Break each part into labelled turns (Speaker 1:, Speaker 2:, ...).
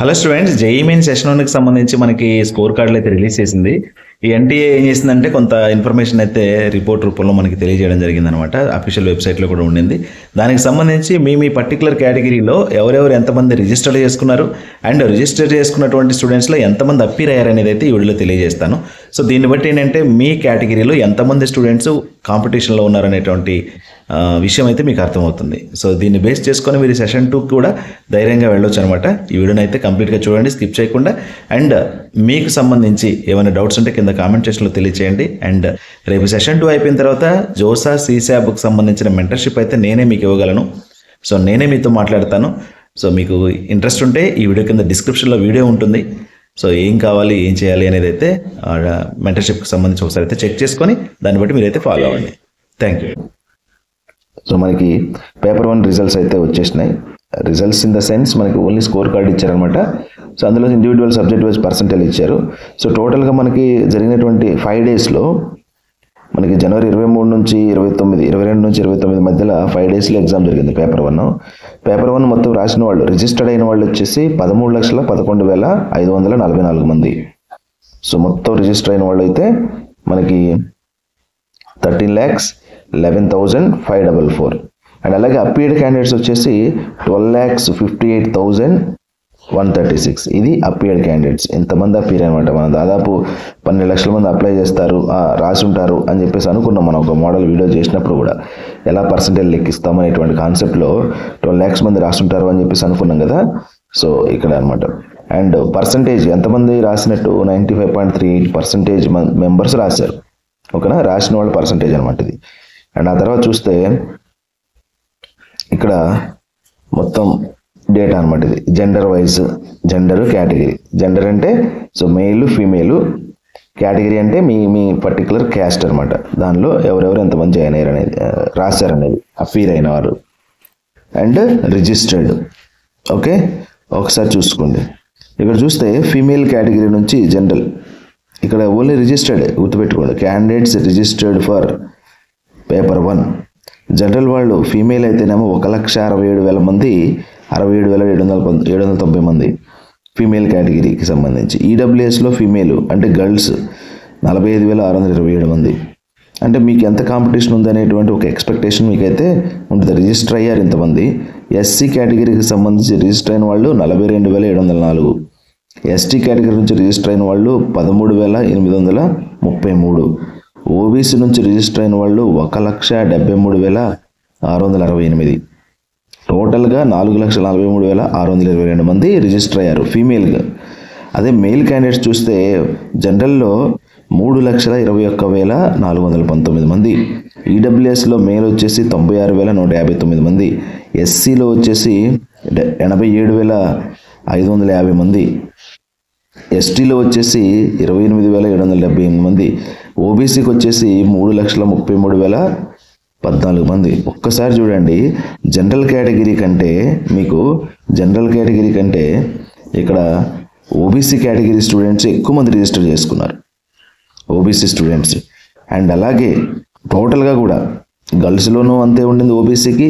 Speaker 1: Hello students, JEE main session 1కి సంబంధించి మనకి స్కోర్ కార్డులు అయితే రిలీజ్ చేసింది. ఈ ఎన్టీఏ ఏం చేసిందంటే కొంత ఇన్ఫర్మేషన్ అయితే రిపోర్ట్ రూపంలో మనకి తెలియజేయడం జరిగిందనమాట. అఫీషియల్ వెబ్సైట్లో కూడా ఉండింది. దానికి సంబంధించి మీ పర్టికులర్ కేటగిరీలో ఎవరెవరు ఎంతమంది రిజిస్టర్ చేసుకున్నారు అండ్ రిజిస్టర్ చేసుకున్నటువంటి స్టూడెంట్స్లో ఎంతమంది అప్పీర్ అయ్యారు అనేది అయితే ఈ వీడియోలో తెలియజేస్తాను. సో దీన్ని బట్టి ఏంటంటే మీ కేటగిరీలో ఎంతమంది స్టూడెంట్స్ కాంపిటీషన్లో ఉన్నారనేటువంటి విషయం అయితే మీకు అర్థమవుతుంది. సో దీన్ని బేస్ చేసుకొని మీరు సెషన్ 2 కూడా ధైర్యంగా వెళ్ళొచ్చు అనమాట. ఈ వీడియోని అయితే కంప్లీట్గా చూడండి, స్కిప్ చేయకుండా. అండ్ మీకు సంబంధించి ఏమైనా డౌట్స్ ఉంటే కింద కామెంట్ సెక్షన్లో తెలియచేయండి. అండ్ రేపు సెషన్ 2 అయిపోయిన తర్వాత జోసా సీసాబ్కి సంబంధించిన మెంటర్షిప్ అయితే నేనే మీకు ఇవ్వగలను. సో నేనే మీతో మాట్లాడతాను. సో మీకు ఇంట్రెస్ట్ ఉంటే ఈ వీడియో కింద డిస్క్రిప్షన్లో వీడియో ఉంటుంది. సో ఏం కావాలి, ఏం చేయాలి అనేది అయితే మెంటర్షిప్కి సంబంధించి ఒకసారి అయితే చెక్ చేసుకొని దాన్ని బట్టి మీరైతే ఫాలో అవ్వండి. Thank you. సో మనకి పేపర్ 1 రిజల్ట్స్ అయితే వచ్చేసినాయి. రిజల్ట్స్ ఇన్ ద సెన్స్ మనకి ఓన్లీ స్కోర్ కార్డ్ ఇచ్చారనమాట. సో అందులో ఇండివిజువల్ సబ్జెక్ట్ వైజ్ పర్సెంటేజ్ ఇచ్చారు. సో టోటల్గా మనకి జరిగినటువంటి 5 డేస్లో మనకి జనవరి 23 నుంచి 29, 22 నుంచి 29 మధ్యలో 5 డేస్లో ఎగ్జామ్ జరిగింది పేపర్ 1. పేపర్ 1 మొత్తం రాసిన వాళ్ళు, రిజిస్టర్డ్ అయిన వాళ్ళు వచ్చేసి 13,11,544 మంది. సో మొత్తం రిజిస్టర్ అయిన వాళ్ళు అయితే మనకి 13,11,544. అండ్ అలాగే అప్పీర్డ్ క్యాండిడేట్స్ వచ్చేసి 12,58,136. ఇది అప్పీర్డ్ క్యాండిడేట్స్. ఇంతమంది అప్పీర్ అనమాట. మనం దాదాపు 12 లక్షల మంది అప్లై చేస్తారు, రాసి ఉంటారు అని చెప్పేసి అనుకున్నాం. మనం ఒక మోడల్ వీడియో చేసినప్పుడు కూడా ఎలా పర్సెంటేజ్ లెక్కిస్తాం అనేటువంటి కాన్సెప్ట్లో 12 lakhs మంది రాస్తుంటారు అని చెప్పేసి అనుకున్నాం కదా. సో ఇక్కడ అనమాట. అండ్ పర్సంటేజ్ ఎంతమంది రాసినట్టు 95.38% మెంబర్స్ రాశారు. ఓకేనా, రాసిన వాళ్ళ పర్సంటేజ్ అనమాట ఇది. అండ్ ఆ తర్వాత చూస్తే ఇక్కడ మొత్తం డేటా అనమాట. ఇది gender wise, gender category. Gender అంటే సో మెయిల్ ఫీమేల్, కేటగిరీ అంటే మీ పర్టికులర్ క్యాస్ట్ అనమాట. దానిలో ఎవరెవరు ఎంతమంది జాయిన్ అయ్యారు అనేది రాశారనేది, అపీర్ అయిన వారు. And registered. ఓకే, ఒకసారి చూసుకోండి. ఇక్కడ చూస్తే ఫీమేల్ కేటగిరీ నుంచి జనరల్, ఇక్కడ ఓన్లీ రిజిస్టర్డ్ గుర్తుపెట్టుకోండి. Candidates registered for paper 1. General వాళ్ళు ఫీమేల్ అయితేనేమో 1,67,000 మంది, 67,790 మంది ఫీమేల్ కేటగిరీకి సంబంధించి. ఈడబ్ల్యూఎస్లో ఫీమేల్ అంటే గర్ల్స్ 45,627 మంది. అంటే మీకు ఎంత కాంపిటీషన్ ఉంది అనేటువంటి ఒక ఎక్స్పెక్టేషన్ మీకైతే ఉంటుంది. రిజిస్టర్ అయ్యారు ఇంతమంది. ఎస్సీ కేటగిరీకి సంబంధించి రిజిస్టర్ అయిన వాళ్ళు 42,704. ఎస్టీ కేటగిరీ నుంచి రిజిస్టర్ అయిన వాళ్ళు 13,833. ఓబీసీ నుంచి రిజిస్టర్ అయిన వాళ్ళు 1,73,668. టోటల్గా 4,43,622 మంది రిజిస్టర్ అయ్యారు ఫీమేల్గా. అదే మెయిల్ క్యాండిడేట్స్ చూస్తే జనరల్లో 3,21,419 మంది. ఈడబ్ల్యూఎస్లో మెయిల్ వచ్చేసి 96,159 మంది. ఎస్సీలో వచ్చేసి 87,550 మంది. ఎస్టీలో వచ్చేసి 28,778 మంది. ఓబీసీకి వచ్చేసి 3,33,014 మంది. ఒక్కసారి చూడండి, జనరల్ కేటగిరీ కంటే ఇక్కడ ఓబీసీ కేటగిరీ స్టూడెంట్స్ ఎక్కువ మంది రిజిస్టర్ చేసుకున్నారు, ఓబీసీ స్టూడెంట్స్. అండ్ అలాగే టోటల్గా కూడా గర్ల్స్లోనూ అంతే ఉండింది ఓబీసీకి,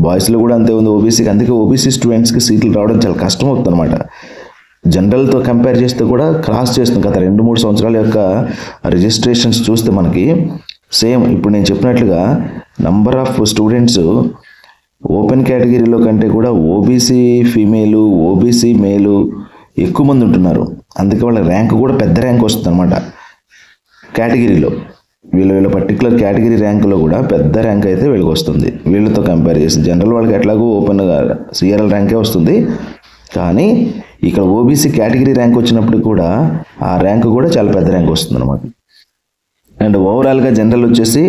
Speaker 1: బాయ్స్లో కూడా అంతే ఉంది ఓబీసీకి. అందుకే ఓబీసీ స్టూడెంట్స్కి సీట్లు రావడం చాలా కష్టం అవుతుంది అనమాట. జనరల్తో కంపేర్ చేస్తే కూడా క్రాస్ చేస్తుంది. గత 2-3 సంవత్సరాల యొక్క రిజిస్ట్రేషన్స్ చూస్తే మనకి సేమ్ ఇప్పుడు నేను చెప్పినట్లుగా నంబర్ ఆఫ్ స్టూడెంట్స్ ఓపెన్ కేటగిరీలో కంటే కూడా ఓబీసీ ఫీమేలు, ఓబీసీ మేలు ఎక్కువ మంది ఉంటున్నారు. అందుకే వాళ్ళ ర్యాంక్ కూడా పెద్ద ర్యాంక్ వస్తుంది అనమాట కేటగిరీలో. వీళ్ళ పర్టికులర్ కేటగిరీ ర్యాంకులో కూడా పెద్ద ర్యాంక్ అయితే వీళ్ళకి వస్తుంది వీళ్ళతో కంపేర్ చేసి. జనరల్ వాళ్ళకి ఎట్లాగో ఓపెన్గా సిఆర్ఎల్ ర్యాంకే వస్తుంది, కానీ ఇక్కడ ఓబీసీ కేటగిరీ ర్యాంక్ వచ్చినప్పుడు కూడా ఆ ర్యాంక్ కూడా చాలా పెద్ద ర్యాంక్ వస్తుంది అనమాట. అండ్ ఓవరాల్గా జనరల్ వచ్చేసి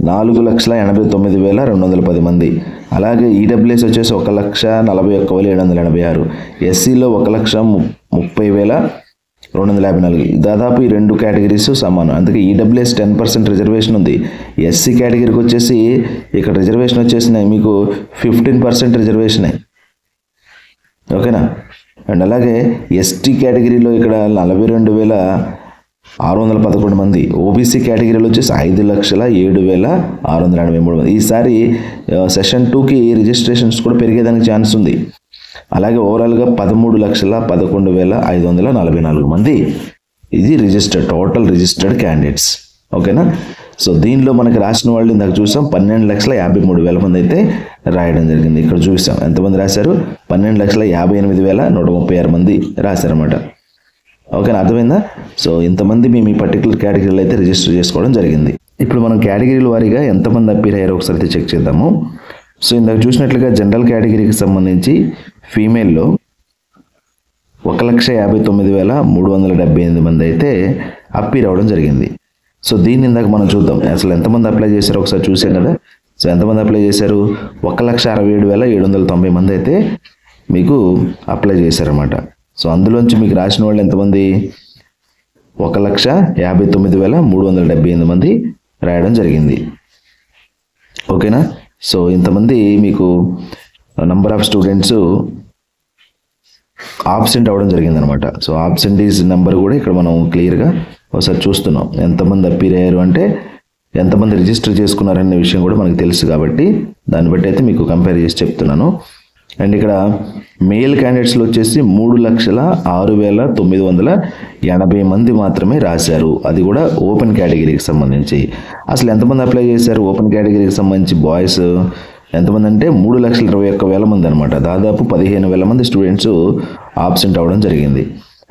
Speaker 1: 4,89,210 మంది. అలాగే ఈడబ్ల్యూఎస్ వచ్చేసి 1,41,786. ఎస్సీలో 1,30,254. దాదాపు ఈ 2 కేటగిరీస్ సమానం. అందుకే ఈడబ్ల్యూఎస్ 10% రిజర్వేషన్ ఉంది. ఎస్సీ కేటగిరీకి వచ్చేసి ఇక్కడ రిజర్వేషన్ వచ్చేసినాయి మీకు 15% రిజర్వేషనే. ఓకేనా. అండ్ అలాగే ఎస్టీ కేటగిరీలో ఇక్కడ 42,611 మంది. ఓబీసీ కేటగిరీలో వచ్చేసి 5,07,683 మంది. ఈసారి సెషన్ 2కి రిజిస్ట్రేషన్స్ కూడా పెరిగేదానికి ఛాన్స్ ఉంది. అలాగే ఓవరాల్గా 13,11,544 మంది ఇది టోటల్ రిజిస్టర్డ్ క్యాండిడేట్స్. ఓకేనా. సో దీనిలో మనకి రాసిన వాళ్ళు ఇందాక చూసాం 12,53,000 మంది అయితే రాయడం జరిగింది. ఇక్కడ చూసాం ఎంతమంది రాశారు, 12,58,136 మంది రాశారన్నమాట. ఓకేనా, అర్థమైందా. సో ఇంతమంది మేము ఈ పర్టికులర్ కేటగిరీలో అయితే రిజిస్టర్ చేసుకోవడం జరిగింది. ఇప్పుడు మనం కేటగిరీల వారీగా ఎంతమంది అప్పీర్ అయ్యారో ఒకసారి చెక్ చేద్దాము. సో ఇందాక చూసినట్లుగా జనరల్ కేటగిరీకి సంబంధించి ఫీమేల్లో 1,59,378 మంది అయితే అప్పీర్ అవ్వడం జరిగింది. సో దీన్ని ఇందాక మనం చూద్దాం, అసలు ఎంతమంది అప్లై చేశారో ఒకసారి చూసాం కదా. సో ఎంతమంది అప్లై చేశారు, 1,67,790 మంది అయితే మీకు అప్లై చేశారన్నమాట. సో అందులోంచి మీకు రాసిన వాళ్ళు ఎంతమంది, 1,59,378 మంది రాయడం జరిగింది. ఓకేనా. సో ఇంతమంది మీకు నంబర్ ఆఫ్ స్టూడెంట్స్ ఆబ్సెంట్ అవ్వడం జరిగిందనమాట. సో ఆబ్సెంటీస్ నెంబర్ కూడా ఇక్కడ మనం క్లియర్గా ఒకసారి చూస్తున్నాం. ఎంతమంది అప్పీర్ అయ్యారు అంటే ఎంతమంది రిజిస్టర్ చేసుకున్నారనే విషయం కూడా మనకు తెలుసు కాబట్టి దాన్ని బట్టి అయితే మీకు కంపేర్ చేసి చెప్తున్నాను. అండ్ ఇక్కడ మేల్ క్యాండిడేట్స్లో వచ్చేసి 3,06,980 మంది మాత్రమే రాశారు. అది కూడా ఓపెన్ కేటగిరీకి సంబంధించి. అసలు ఎంతమంది అప్లై చేశారు ఓపెన్ కేటగిరీకి సంబంధించి బాయ్స్ ఎంతమంది అంటే 3,21,000 మంది అనమాట. దాదాపు 15,000 మంది స్టూడెంట్స్ ఆబ్సెంట్ అవ్వడం జరిగింది.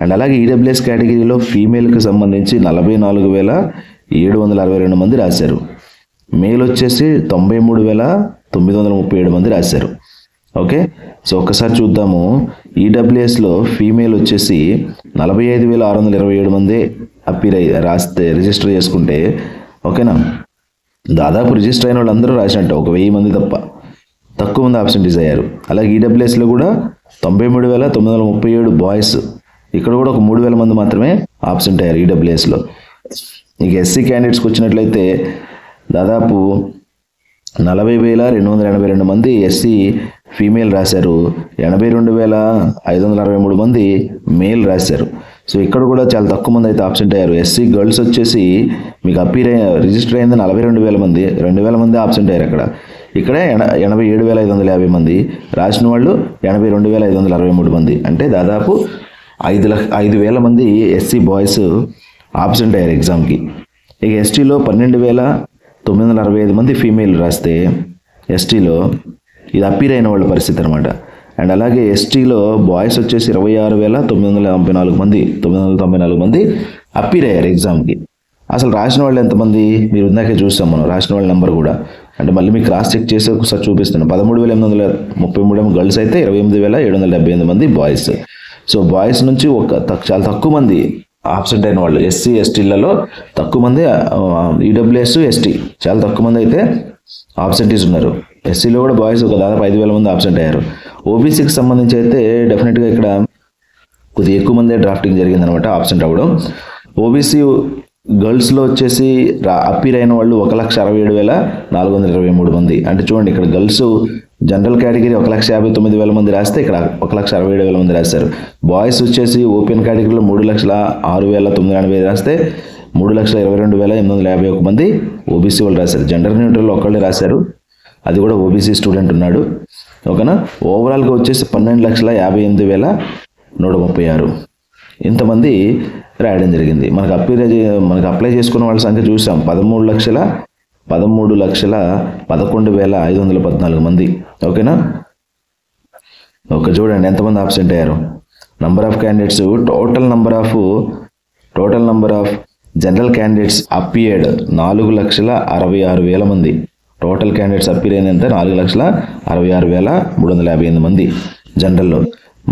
Speaker 1: అండ్ అలాగే ఈడబ్ల్యూఎస్ కేటగిరీలో ఫీమేల్కి సంబంధించి 44,762 మంది రాశారు. మేల్ వచ్చేసి 93,937 మంది రాశారు. ఓకే. సో ఒక్కసారి చూద్దాము, ఈడబ్ల్యూఎస్లో ఫీమేల్ వచ్చేసి 45,627 మంది అప్పీర్ రాస్తే రిజిస్టర్ చేసుకుంటే, ఓకేనా, దాదాపు రిజిస్టర్ అయిన వాళ్ళందరూ రాసినట్టు, 1,000 మంది తక్కువ మంది ఆబ్సెంటీస్ అయ్యారు. అలాగే ఈడబ్ల్యూఎస్లో కూడా 93,937 బాయ్స్, ఇక్కడ కూడా ఒక 3,000 మంది మాత్రమే ఆబ్సెంట్ అయ్యారు ఈడబ్ల్యూఎస్లో. ఇక ఎస్సీ క్యాండిడేట్స్కి వచ్చినట్లయితే దాదాపు 40,282 మంది ఎస్సీ ఫీమేల్ రాశారు, 82,563 మంది మేల్ రాశారు. సో ఇక్కడ కూడా చాలా తక్కువ మంది అయితే ఆబ్సెంట్ అయ్యారు. ఎస్సీ గర్ల్స్ వచ్చేసి మీకు రిజిస్టర్ అయింది 42,000 మంది, 2,000 మంది ఆబ్సెంట్ అయ్యారు అక్కడ. ఇక్కడ 87,550 మంది రాసిన వాళ్ళు 82,563 మంది, అంటే దాదాపు 5,000 మంది ఎస్సీ బాయ్స్ ఆబ్సెంట్ అయ్యారు ఎగ్జామ్కి. ఇక ఎస్టీలో 12,965 మంది ఫీమేల్ రాస్తే ఎస్టీలో ఇది అప్పీర్ అయిన వాళ్ళ పరిస్థితి అనమాట. అండ్ అలాగే ఎస్టీలో బాయ్స్ వచ్చేసి 26,994 మంది అప్పీర్ అయ్యారు ఎగ్జామ్కి. అసలు రాసిన వాళ్ళు ఎంతమంది మీరు ఇందాకే చూస్తాం మనం రాసిన వాళ్ళ నెంబర్ కూడా. అంటే మళ్ళీ మీకు క్రాస్ చెక్ చేసి ఒకసారి చూపిస్తున్నాను. 13,833 గర్ల్స్ అయితే 28,778 మంది బాయ్స్. సో బాయ్స్ నుంచి చాలా తక్కువ మంది ఆబ్సెంట్ అయిన వాళ్ళు ఎస్సీ ఎస్టీలలో తక్కువ మంది, ఈడబ్ల్యూఎస్ ఎస్టీ చాలా తక్కువ మంది అయితే ఆబ్సెంటీస్ ఉన్నారు. ఎస్సీలో కూడా బాయ్స్ ఒక దాదాపు 5,000 మంది ఆబ్సెంట్ అయ్యారు. ఓబీసీకి సంబంధించి అయితే డెఫినెట్గా ఇక్కడ కొద్దిగా ఎక్కువ మందే డ్రాఫ్టింగ్ జరిగిందనమాట ఆబ్సెంట్ అవ్వడం. ఓబీసీ గర్ల్స్లో వచ్చేసి అప్పీర్ అయిన వాళ్ళు 1,67,423 మంది. అంటే చూడండి, ఇక్కడ గర్ల్స్ జనరల్ కేటగిరీ 1,59,000 మంది రాస్తే ఇక్కడ 1,67,000 మంది రాశారు. బాయ్స్ వచ్చేసి ఓపెన్ కేటగిరీలో 3,06,980 రాస్తే 3,22,851 మంది ఓబీసీ వాళ్ళు రాశారు. జెండర్ న్యూట్రల్ ఒకళ్ళే రాశారు, అది కూడా ఓబీసీ స్టూడెంట్ ఉన్నాడు. ఓకేనా. ఓవరాల్గా వచ్చేసి 12,58,136 ఇంతమంది రాయడం జరిగింది. మనకు అప్లై చేసుకున్న వాళ్ళ సంఖ్య చూసాం, 13,11,514 మంది. ఓకేనా. చూడండి ఎంతమంది ఆబ్సెంట్ అయ్యారు. Number of candidates total number of general candidates appeared 4,66,000 మంది. టోటల్ క్యాండిడేట్స్ అప్పీర్ అయిందంటే 4,66,358 మంది జనరల్లో.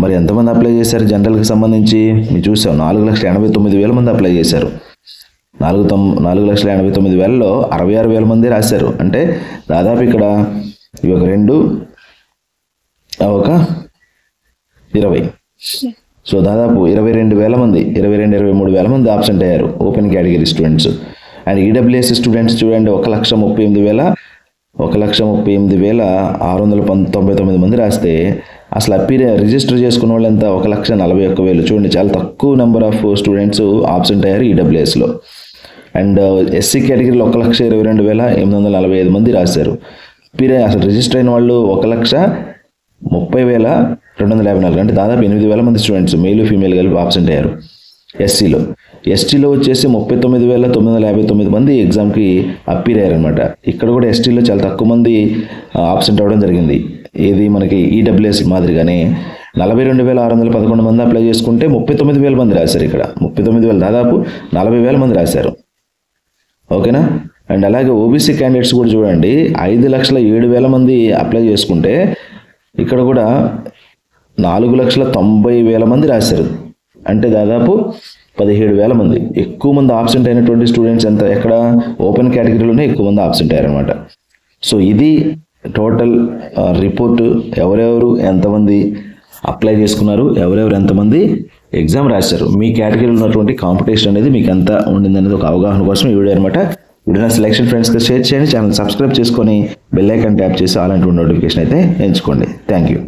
Speaker 1: మరి ఎంతమంది అప్లై చేశారు జనరల్కి సంబంధించి మీరు చూసాం, 4,89,000 మంది అప్లై చేశారు. 4,89,000లో 66,000 మంది రాశారు. అంటే దాదాపు ఇక్కడ ఒక 2 ఒక 20, సో దాదాపు 22,000 మంది 23,000 మంది ఆబ్సెంట్ అయ్యారు open category students. And EWS students చూడండి 1,38,699 మంది రాస్తే అసలు రిజిస్టర్ చేసుకున్న వాళ్ళు ఎంత, 1,41,000. చూడండి చాలా తక్కువ నెంబర్ ఆఫ్ స్టూడెంట్స్ ఆబ్సెంట్ అయ్యారు ఈడబ్ల్యూఎస్లో. అండ్ ఎస్సీ కేటగిరీలో 1,22,845 మంది రాశారు. అసలు రిజిస్టర్ అయిన వాళ్ళు 1,00,000 30,254 అంటే దాదాపు 8,000 మంది స్టూడెంట్స్ మెయిల్ ఫీమేల్ కలిపి ఆబ్సెంట్ అయ్యారు. ఎస్టీలో వచ్చేసి 39,959 మంది ఎగ్జామ్కి అప్పీర్ అయ్యారనమాట. ఇక్కడ కూడా ఎస్టీలో చాలా తక్కువ మంది ఆబ్సెంట్ అవ్వడం జరిగింది. ఏది మనకి ఈడబ్ల్యూఎస్ మాదిరిగానే 42,611 మంది అప్లై చేసుకుంటే 39,000 మంది రాశారు. ఇక్కడ 39,000 దాదాపు 40,000 మంది రాశారు. ఓకేనా. అండ్ అలాగే ఓబీసీ క్యాండిడేట్స్ కూడా చూడండి, 5,07,000 మంది అప్లై చేసుకుంటే ఇక్కడ కూడా 4,90,000 మంది రాశారు. అంటే దాదాపు 17,000 మంది. ఎక్కువ మంది ఆబ్సెంట్ అయినటువంటి స్టూడెంట్స్ ఎంత, ఎక్కడ ఓపెన్ కేటగిరీలోనే ఎక్కువ మంది ఆబ్సెంట్ అయ్యారనమాట. సో ఇది టోటల్ రిపోర్టు. ఎవరెవరు ఎంతమంది అప్లై చేసుకున్నారు, ఎవరెవరు ఎంతమంది ఎగ్జామ్ రాశారు, మీ కేటగిరీలో ఉన్నటువంటి కాంపిటీషన్ అనేది మీకు ఎంత ఉండింది అనేది ఒక అవగాహన కోసం ఈ వీడియో అనమాట. వీడియో సెలెక్షన్ ఫ్రెండ్స్కి షేర్ చేయండి, ఛానల్ సబ్స్క్రైబ్ చేసుకొని బెల్ ఐకాన్ ట్యాప్ చేసి అలాంటి నోటిఫికేషన్ అయితే ఎంచుకోండి. Thank you.